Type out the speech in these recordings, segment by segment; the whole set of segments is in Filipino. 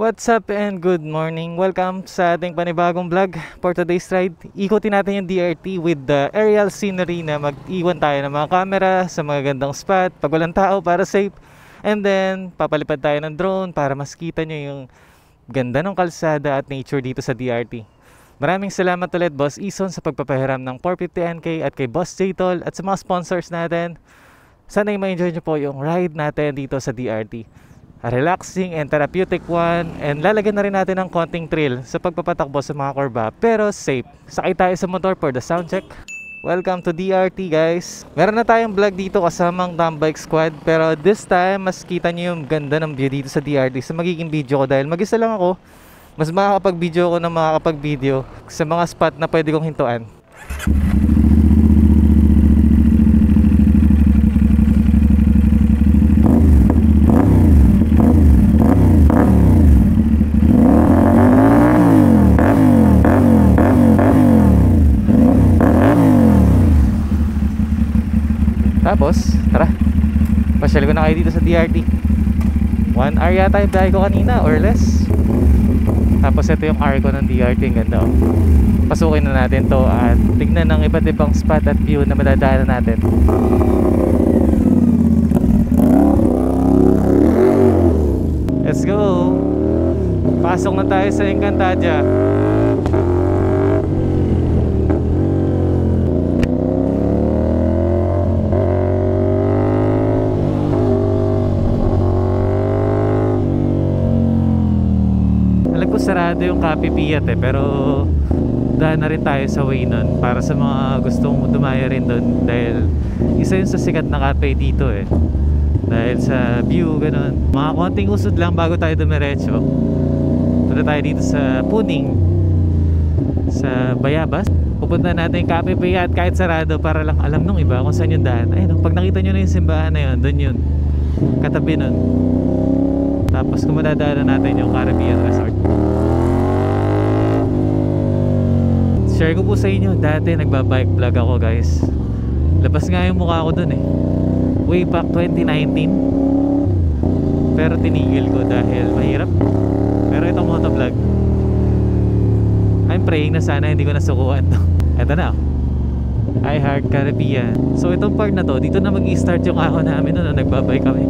What's up and good morning. Welcome sa ating panibagong vlog for today's ride. Ikutin natin yung DRT with the aerial scenery na mag-iwan tayo ng mga camera sa mga gandang spot pag walang tao para safe. And then papalipad tayo ng drone para mas kita nyo yung ganda ng kalsada at nature dito sa DRT. Maraming salamat ulit Boss Ison sa pagpapahiram ng 450NK at kay Boss J-Tol at sa mga sponsors natin. Sana ma-enjoy nyo po yung ride natin dito sa DRT. A relaxing and therapeutic one, and lalagyan na rin natin ng konting thrill sa pagpapatakbo sa mga kurba pero safe. Sakay tayo sa motor for the sound check. Welcome to DRT guys. Meron na tayong vlog dito kasamang Tambike Squad, pero this time mas kita nyo yung ganda ng view dito sa DRT sa magiging video ko dahil mag-isa lang ako. Mas makakapag-video ako ng makakapag-video sa mga spot na pwede kong hintuan. Tapos, tara, pasyal ko na kayo dito sa DRT. 1 hour yata yung biyahe ko kanina or less. Tapos ito yung hour ko ng DRT, ang ganda oh. Pasukin na natin to at tignan ng iba't ibang spot at view na madadaanan natin. Let's go! Pasok na tayo sa Encantadia. Sarado yung Cafe Piat pero daan na rin tayo sa way nun para sa mga gustong dumaya rin doon dahil isa yun sa sikat na cafe dito dahil sa view ganun. Mga konting usod lang bago tayo dumiretso. Punta tayo dito sa Puning sa Bayabas. Pupunta natin yung Cafe Piat kahit sarado para lang alam nung iba kung saan yung daan. Ayun, pag nakita nyo na yung simbahan na yun, doon yun, katabi nun. Tapos kung madadaanan natin yung Caribbean Resort. Share ko po sa inyo, dati nagbabike vlog ako guys. Labas nga yung mukha ko dun way back 2019. Pero tinigil ko dahil mahirap. Pero itong motovlog, I'm praying na sana hindi ko nasukuan to. Eto na I Heart Caribbean. So itong part na to, dito na mag-i-start yung ahon namin nung nagbabike kami.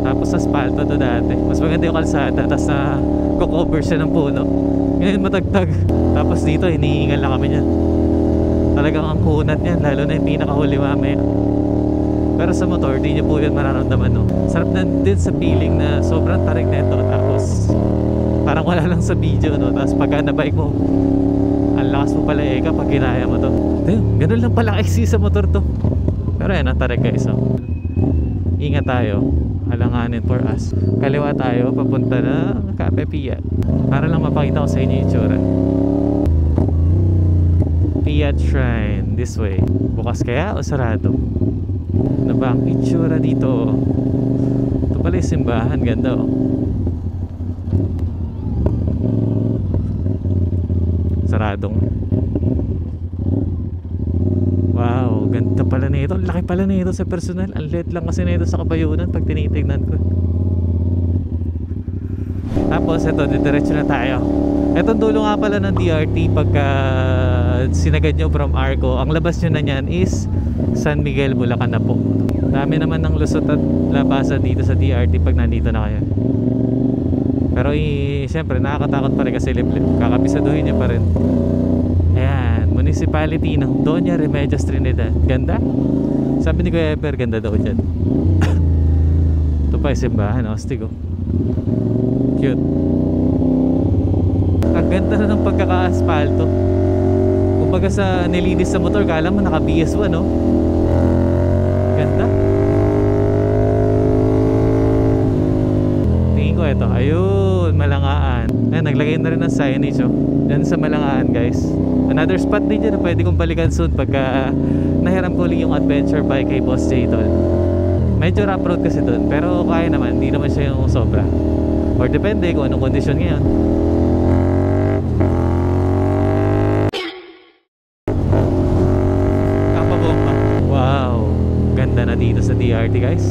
Tapos sa asfalto to dati. Mas maganda yung kalsada. Tapos na cover siya ng puno. Ngayon matagtag. Tapos dito hinihingal na kami dyan. Talagang ang kunat yan, lalo na yung pinakahuli mamaya. Pero sa motor, di nyo po yun mararamdaman no? Sarap na din sa feeling na sobrang tarik na ito. Tapos parang wala lang sa video no? Tapos pagka na-bike mo, ang lakas mo pala pag ginaya mo to. Ganun lang pala kasi sa motor to. Pero yan ang tarik guys Ingat tayo, alanganin for us. Kaliwa tayo, papunta na Cafe Piat. Para lang mapakita ko sa inyo yung itsura. Piat Shrine, this way. Bukas kaya o sarado? Ano ba ang itsura dito? Ito pala yung simbahan, ganda Saradong. Wow, ganda pala nito. Laki pala nito sa personal. Ang liit lang kasi nito sa kabayunan pag tinitignan ko. Tapos ito, didiretso na tayo. Itong dulo nga pala ng DRT pagka sinagad nyo from Arco, ang labas nyo na nyan is San Miguel, Bulacan na po. Dami naman ng lusot at labasan dito sa DRT pag nandito na kayo. Pero siyempre nakakatakot pa rin kasi liblib. Kakapisaduhin nyo pa rin. Ayan, municipality ng Doña Remedios Trinidad. Ganda. Sabi ni Kuya Eber, ganda daw dyan. Ito pa yung simbahan, ostig cute. Ang ganda na ng pagkaka-aspalto. Kumbaga sa nilinis sa motor, kala mo naka BS1 Ganda. Tingin ko ito, ayun, Malangaan. Ayan, naglagay na rin ng signage Yan sa Malangaan guys. Another spot din dyan na pwede kong balikan soon pagka nahiram ko ulit yung adventure bike kay Boss J-Tol. Medyo rough road kasi doon, pero kaya naman, hindi naman siya yung sobra. Or depende kung anong kondisyon ngayon. Kapabomba. Wow, ganda na dito sa DRT guys.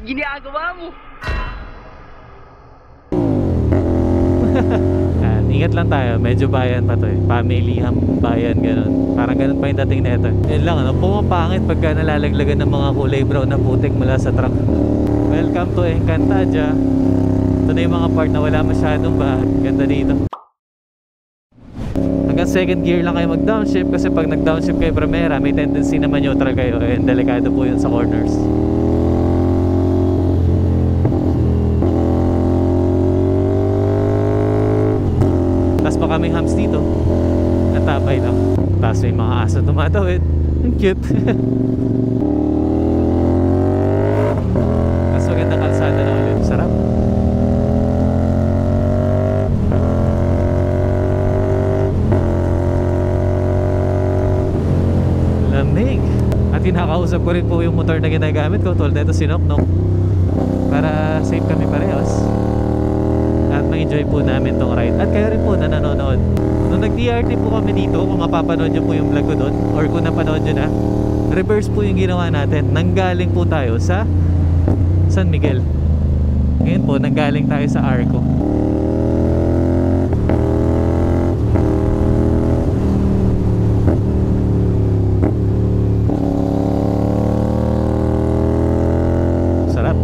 Ginagawa mo. Yan, ingat lang tayo, medyo bayan pa to eh. Family bayan, ganun. Parang ganun pa yung dating na ito. Yun lang, ano, pumapangit pagka nalalaglagan ng mga kulay brown na putik mula sa truck. Welcome to Encantadia. Ito na yung mga part na wala masyadong ba. Ganda dito. Hanggang second gear lang kayo mag-downshift, kasi pag nag-downshift kayo primera, may tendency na neutral kayo, and delikado po yun sa corners. Tapos pa kaming hams dito, natabay lang. Tapos may mga aso tumatawid. Ang cute. Mas magandang kalsada na ulit. Sarap. Lamig. At kinakausap ko rin po yung motor na ginagamit ko, tulad nito si Noknok, para safe kami parehas at ma-enjoy po namin tong ride. At kayo rin po na nanonood. Nung nag-DRT po kami dito, kung mapapanood nyo po yung vlog ko doon, or kung napanood nyo na, reverse po yung ginawa natin. Nanggaling po tayo sa San Miguel. Ngayon po, nanggaling tayo sa Arco. Sarap.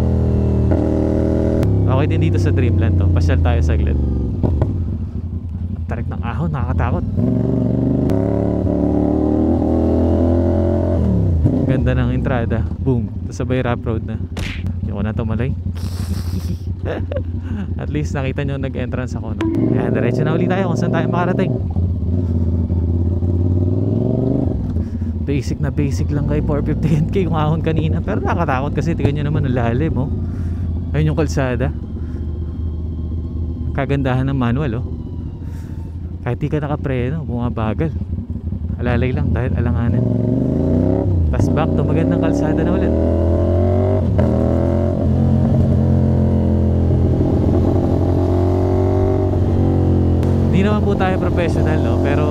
Okay din dito sa Dreamland to. Pasyal tayo saglit. Tarik ng ahon, nakakatakot. Ganda ng entrada. Boom. Tapos sabay rough road na. Yung ko na tumalay. At least nakita nyo nag-entrance ako, no? Ayan, diretso na ulit tayo kung saan tayo makarating. Basic na basic lang kay 450NK yung ahon kanina. Pero nakakatakot kasi tingnan nyo naman ang lalim, oh. Ayun yung kalsada. Kagandahan ng manual, oh. Kahit di ka nakapreno, bumabagal. Alalay lang dahil alanganan. Tapos back to magandang kalsada na ulit. Hindi naman po tayo professional, no? Pero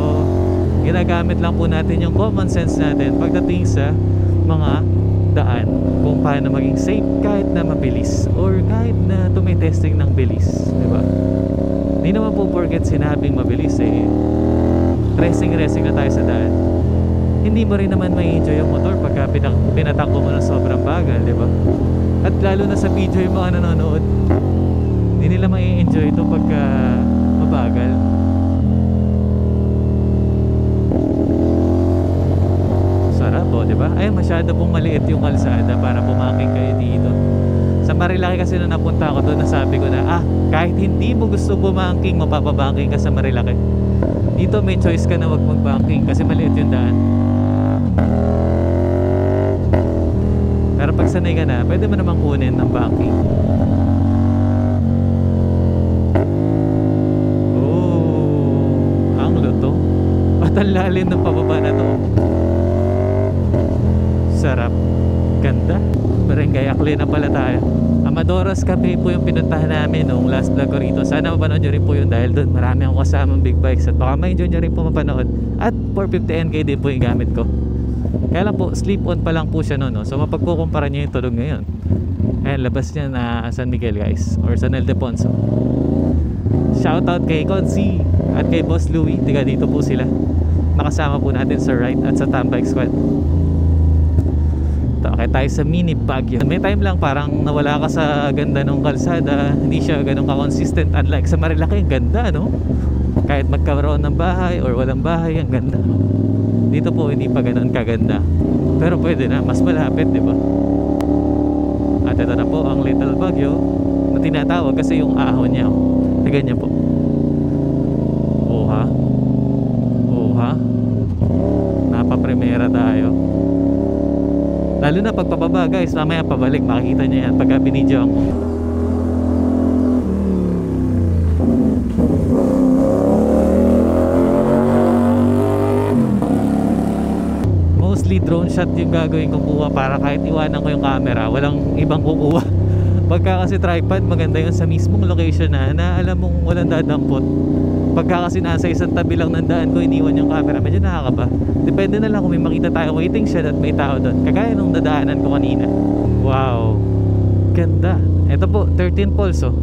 ginagamit lang po natin yung common sense natin pagdating sa mga daan, kung paano maging safe kahit na mabilis or kahit na tumitesting ng bilis, diba? Hindi naman po porket sinabing mabilis eh racing na tayo sa daan. Hindi mo rin naman mai-enjoy yung motor pagka pinatakbo mo ng sobrang bagal, diba? At lalo na sa video yung mga nanonood, hindi nila mai-enjoy ito pagka mabagal. Sarap, oh, diba? Ay, masyado pong maliit yung kalsada para pumaking kayo dito. Sa Marilaki kasi nung napunta ako doon, nasabi ko na, kahit hindi mo gusto bumangking, mapapabanking ka sa Marilaki. Dito may choice ka na wag magbanking kasi maliit yung daan. Pero pag sanay ka na, pwede mo namang kunin ng banking. Oh, ang luto. At ang lalim ng pababa na to. Sarap. Ganda. Barangay Akli na pala tayo. Amadoras Cafe po yung pinuntahan namin nung last vlog ko rito. Sana mapanood nyo rin po yun dahil doon marami akong kasamang big bikes at baka ma-enjoy nyo rin po mapanood. At 450NK din po yung gamit ko. Kaya lang po, slip on pa lang po siya noon, no? So mapagkukumpara nyo yung tulog ngayon. Ayan, labas niya na San Miguel, guys, or San Ildefonso. Shoutout kay Conzi at kay Boss Louie. Tiga dito po sila. Nakasama po natin sa ride at sa Tambike Squad. Okay tayo sa mini Baguio. May time lang parang nawala ka sa ganda ng kalsada. Hindi siya ganun ka-consistent. Unlike sa Marilaki, ang ganda, no? Kahit magkaroon ng bahay or walang bahay, ang ganda. Dito po hindi pa ganun kaganda. Pero pwede na, mas malapit, di ba? At ito na po ang Little Baguio na tinatawag kasi yung ahon niya, na ganyan po. Oha. Oha. Napaprimera tayo. Lalo na pagpapaba, guys, mamaya pabalik, makikita nyo yan pagka binidyo ako. Mostly drone shot yung gagawin kong kuha para kahit iwanan ko yung camera, walang ibang kukuha. Pagka kasi tripod, maganda yun sa mismong location na alam mong walang dadampot. Pagka kasi nasa isang tabi lang ng daan ko, iniwan yung camera, medyo nakakaba. Depende na lang kung may makita tayo waiting shed at may tao doon. Kagaya nung dadaanan ko kanina. Wow, ganda. Ito po, 13 poles, oh.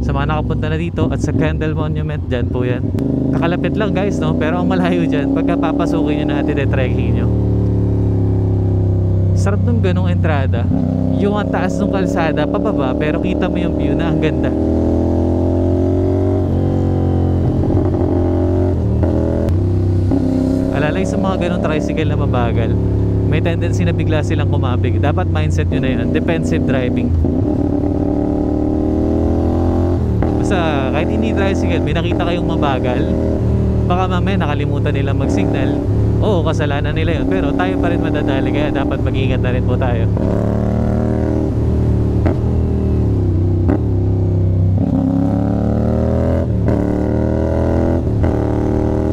Sa mga nakapunta na dito at sa Kendall Monument, dyan po yan. Nakalapit lang guys, no? Pero ang malayo dyan, pagka papasukin nyo na at trekking nyo. Sarap nung ganong entrada. Yung ang taas ng kalsada, pababa, pero kita mo yung view na ang ganda. Alalay sa mga ganong tricycle na mabagal, may tendency na bigla silang kumabig. Dapat mindset nyo na yun, defensive driving. Basta kahit hindi tricycle, may nakita kayong mabagal, baka mamaya nakalimutan nilang mag-signal. Oo, kasalanan nila yun, pero tayo pa rin madadali, kaya dapat mag-ingat na rin po tayo.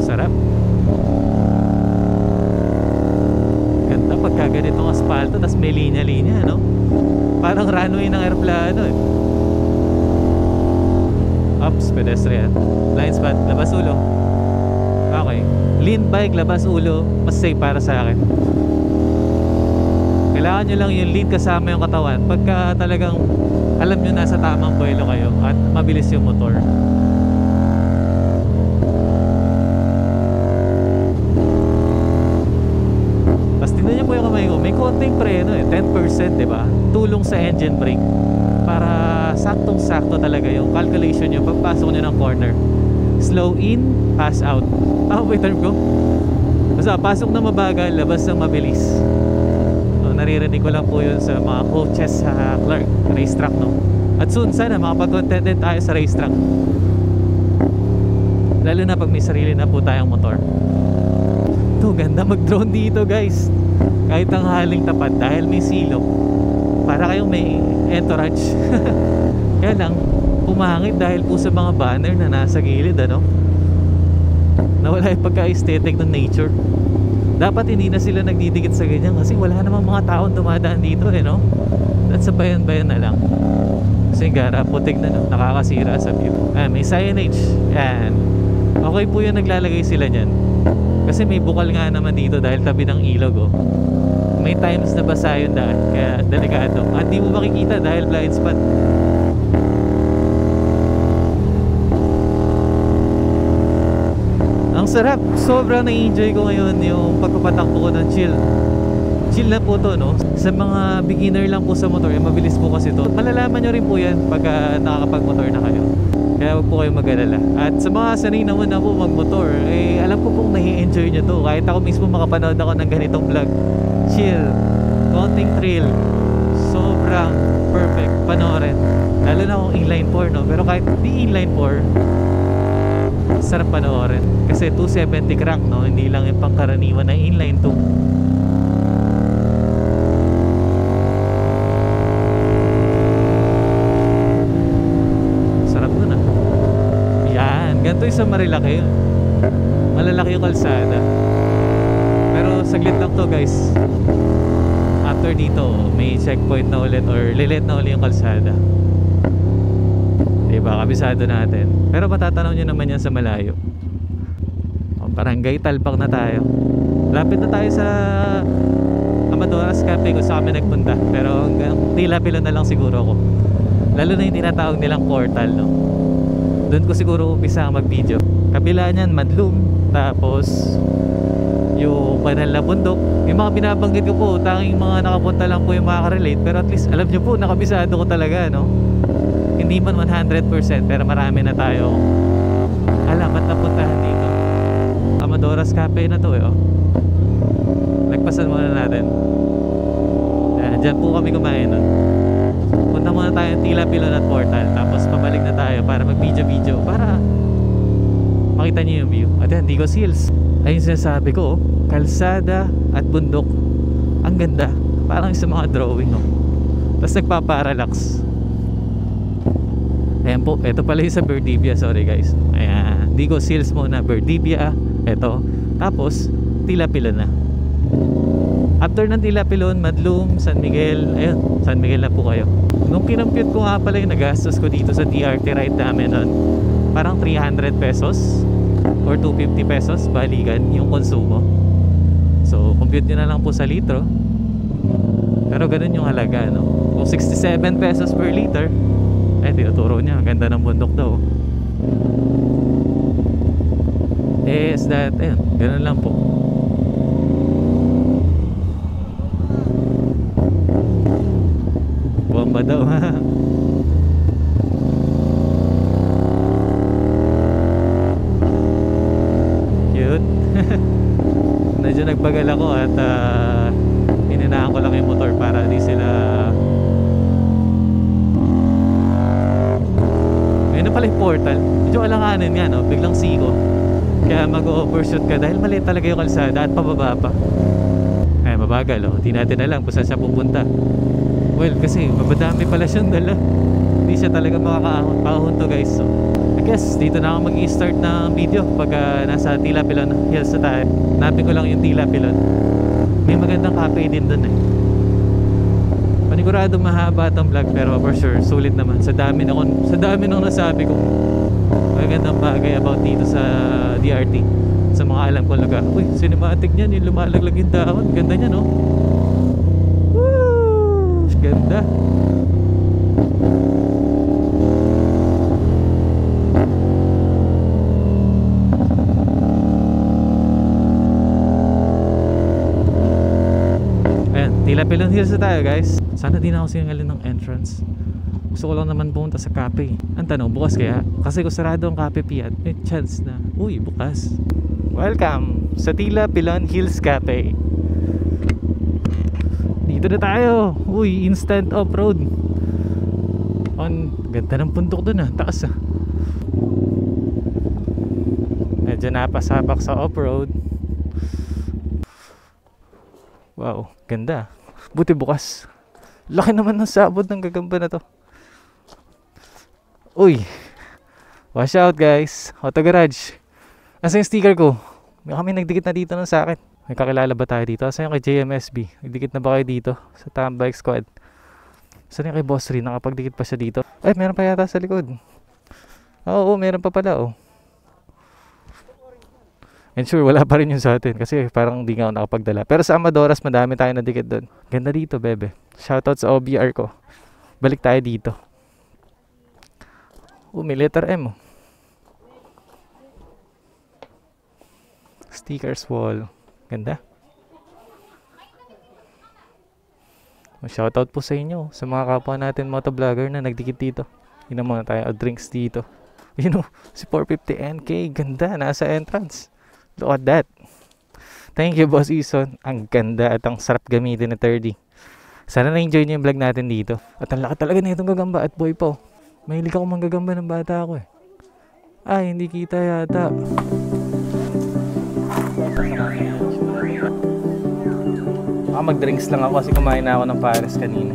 Sarap. Ganda pagka ganitong asfalto, tas may linya-linya, no? Parang runway ng aeroplano eh. Ups, pedestrian. Blind spot, labas ulo. Okay. Lean bike, labas ulo. Mas safe para sa akin. Kailangan nyo lang yung lead kasama yung katawan. Pagka talagang alam nyo nasa tamang buwelo kayo at mabilis yung motor. Tapos tingnan nyo po yung kamay ko. May konting preno eh. 10%, diba? Tulong sa engine brake. Para saktong-sakto talaga yung calculation nyo pagpasok nyo ng corner. Slow in, pass out. Tama po yung term ko? Basta pasok na mabagal, labas ng mabilis. So, naririnig ko lang po yun sa mga coaches sa Clark racetrack, no? At soon sana makapag-content din tayo sa racetrack. Lalo na pag may sarili na po tayong motor. Ito, ganda mag-drone dito guys. Kahit ang haling tapat dahil may silong, para kayong may entourage. Kaya lang pumangit dahil po sa mga banner na nasa gilid, ano? Nawala yung pagka-aesthetic ng nature. Dapat hindi na sila nagdidikit sa ganyan kasi wala namang mga taon dumadaan dito eh, no? At sa bayan-bayan na lang. Kasi gara, putik na, no? Nakakasira sa view. May signage. Yan. Okay po yung naglalagay sila dyan. Kasi may bukal nga naman dito dahil tabi ng ilog, oh. May times na basa yung daan, kaya delikado. At di mo makikita dahil blind spot. Ang sarap, sobrang na-enjoy ko ngayon yung pagpapatakbo ko ng chill. Chill na po to, no? Sa mga beginner lang po sa motor, mabilis po kasi to. Malalaman nyo rin po yan pagka nakakapag-motor na kayo. Kaya huwag po kayong mag-alala. At sa mga sanay naman na po mag-motor, alam ko pong nai-enjoy nyo to. Kahit ako mismo makapanood ako ng ganitong vlog. Chill, konting thrill, sobrang perfect panoorin. Lalo na kung inline 4, no? Pero kahit di inline 4, sarap panoorin. Kasi 270 crank, no? Hindi lang yung pangkaraniwan na inline 2. Sarap nun, ah. Yan, ganito yung sa Marilaki. Malalaki yung kalsada. Pero saglit lang to guys. After dito may checkpoint na ulit or lilit na ulit yung kalsada. Diba, kabisado natin. Pero matatanaw nyo naman yan sa malayo. Barangay Talpak na tayo. Lapit na tayo sa Amadoras Cafe kung saan kami nagpunta. Pero hanggang Tila-Pilo na lang siguro ako. Lalo na yung tinatawag nilang portal, no? Doon ko siguro umpisa mag video. Kabila niyan Madlum. Tapos yung banal na bundok. Yung mga binabanggit ko po, tanging mga nakapunta lang po yung makaka-relate. Pero at least alam nyo po, nakabisado ko talaga, no? Hindi man 100%, pero marami na tayo alam at napuntahan dito. Amadoras Cafe na to eh, oh. Nagpasan muna natin. Diyan po kami kumain nun. Punta muna tayo ng Tila-Pilo at Portal. Tapos pabalik na tayo para mag-video-video, para makita nyo yung view. At yan, Digos Hills. Ayun sinasabi ko, oh, kalsada at bundok. Ang ganda. Parang sa mga drawing, no? Tapos nagpaparelax. Ayan po, ito pala yung sa Verdibia. Sorry guys. Ayan, Digos Hills muna, Verdibia. Ito. Tapos Tila-Pilo na. After ng Tila-Pilo, Madlum, San Miguel. Ayun, San Miguel na po kayo. Nung kinampute ko nga pala yung nagastos ko dito sa TRT ride namin nun, parang 300 pesos or 250 pesos balikan yung konsumo. So compute nyo na lang po sa litro. Pero ganun yung halaga, no? Kung 67 pesos per liter, Tinuturo niya, ganda ng bundok daw. Is that, ganun lang po. Bomba daw. Cute. Medyo nagbagal ako at ininaan ko lang yung motor para di sila. Ayun na pala yung portal. Medyo alanganin nga, no? Biglang siko. Kaya mag-overshoot ka dahil maliit talaga yung kalsada at pababa pa. Ay, mabagal, oh. Di natin alam kung saan siya pupunta. Well, kasi mabadami pala siyang dala. Hindi siya talaga makakaahon to, guys. So, I guess dito na ako mag-i-start ng video pag nasa Tila Pilon Hills na tayo. Napin ko lang yung Tila Pilon. May magandang cafe din dun, Paniguradong mahaba itong vlog, pero for sure sulit naman. Sa dami nung nasabi ko, magandang bagay about dito sa DRT, sa mga alam kong lugar. Uy, cinematic niyan, yung lumalaglag yung dahon. Ganda niya, no? Woo! Ganda. Ayan, Tila Pilon Hills na tayo, guys. Sana di na ako singalin ng entrance. Gusto ko lang naman pumunta sa cafe. Ang tanong, bukas kaya? Kasi kung sarado ang cafe Piat, may chance na, uy, bukas. Welcome sa Tila Pilon Hills Cafe. Dito na tayo. Uy, instant off-road. Ganda ng puntok dun, taas, Medyo napasapak sa off-road. Wow, ganda. Buti bukas. Laki naman ng sabot ng gagamba na to. Uy, watch out, guys. Auto Garage. Asa yung sticker ko? May kami nagdikit na dito nun sa akin. May kakilala ba tayo dito? Asa yung kay JMSB? Nagdikit na ba kayo dito sa Tambike Squad? Asa yung kay Boss Rin? Nakapagdikit pa siya dito. Ay, meron pa yata sa likod. Oo, meron pa pala, And sure, wala pa rin yung sa atin kasi parang hindi nga ako nakapagdala. Pero sa Amadoras, madami tayo nadikit doon. Ganda dito, bebe. Shoutout sa OBR ko. Balik tayo dito. May letter M. Stickers wall. Ganda. Shoutout po sa inyo, sa mga kapwa natin motovlogger na nagdikit dito. Yun muna tayo, drinks dito. Si 450 NK. Ganda, nasa entrance. Look at that. Thank you, Boss Ison. Ang ganda at ang sarap gamitin na 30. Sana na-enjoy niyo yung vlog natin dito. At ang laki talaga na itong gagamba at boy po. Mahilig ako manggagamba ng bata ako Ay, hindi kita yata. Mag-drinks lang ako kasi kumain na ako ng pares kanina.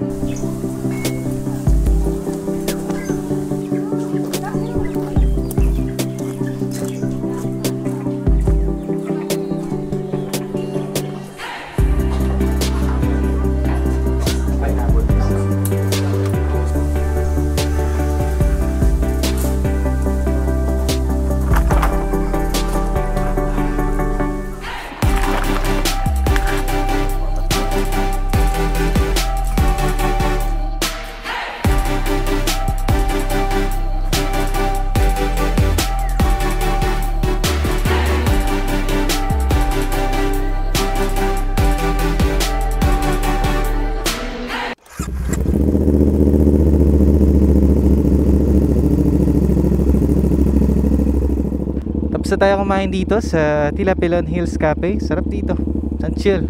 Tapos na tayo kumain dito sa Tila Pilon Hills Cafe. Sarap dito, ang chill.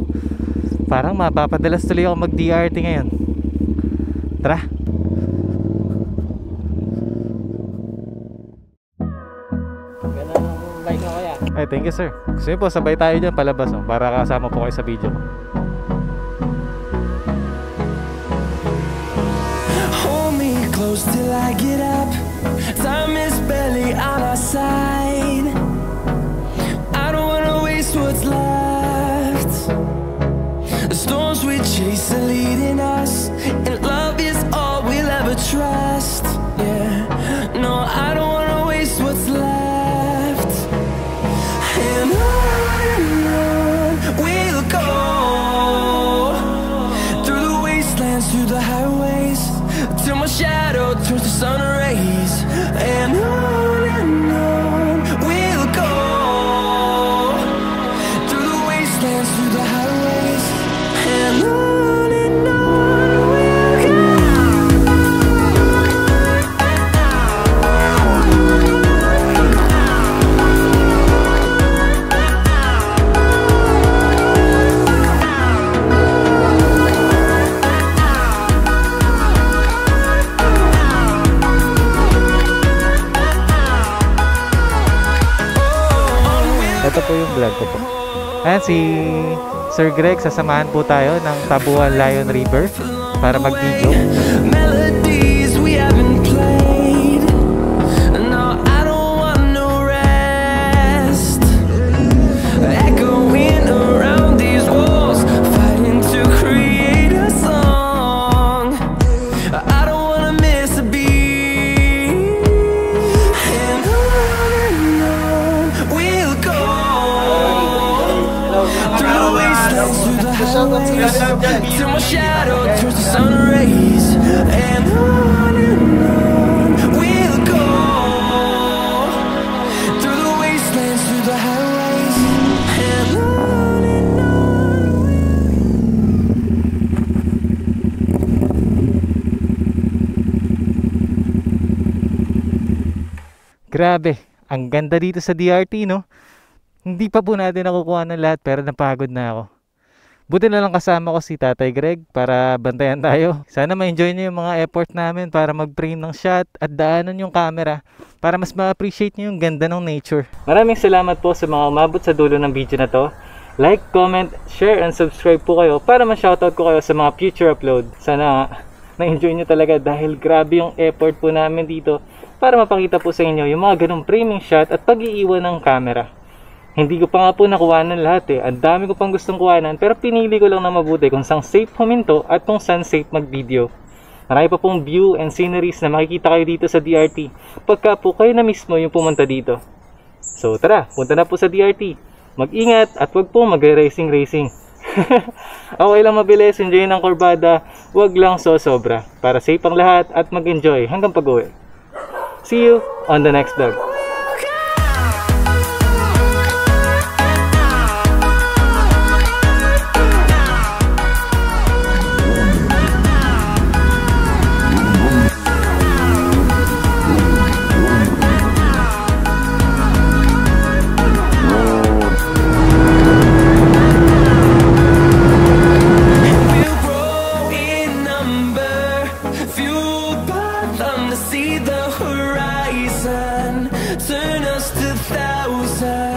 Parang mapapadalas tuloy ako mag DRT ngayon. Tara. Ganda ng bike mo kaya. Ay, thank you sir. Gusto niyo po sabay tayo dyan palabas para kasama po kayo sa video. Hold me close till I get up. Time is barely on our side. I don't wanna waste what's left. The storms we chase are leading us, and love is all we'll ever trust. Yeah, no, I don't wanna waste what's left. And on we'll go, through the wastelands, through the highways, till my shadow turns to sun. ito po yung vlog ko po. Ayan si Sir Greg, sasamahan po tayo ng Tabuan Lion River para mag-video. Melodies we haven't played. No, I don't want no rest. Echoing around these walls, fighting to create a song. I don't wanna miss a beat. And on we'll go. Through the wastelands, through the highways, till my shadow turns to sun rays. And on we'll go. Through the wastelands, through the highways, and on. Grabe, ang ganda dito sa DRT, no? Hindi pa po natin nakukuha ng lahat pero napagod na ako. Buti na lang kasama ko si Tatay Greg para bantayan tayo. Sana ma-enjoy niyo yung mga effort namin para mag-frame ng shot at daanan yung camera para mas ma-appreciate niyo yung ganda ng nature. Maraming salamat po sa mga umabot sa dulo ng video na to. Like, comment, share, and subscribe po kayo para ma-shoutout ko kayo sa mga future upload. Sana na-enjoy niyo talaga dahil grabe yung effort po namin dito para mapakita po sa inyo yung mga ganong framing shot at pag-iiwan ng camera. Hindi ko pa nga po nakuha ng lahat Ang dami ko pang gustong kuhanan pero pinili ko lang na mabuti kung saan safe huminto at kung saan safe mag-video. Marami pa pong view and sceneries na makikita kayo dito sa DRT pagka po kayo na mismo yung pumunta dito. So tara, punta na po sa DRT. Mag-ingat at wag po mag-racing. Okay lang mabilis, enjoy ng kurbada, wag lang sobra para safe ang lahat at mag-enjoy hanggang pag-uwi. See you on the next vlog. See the horizon, turn us to thousands.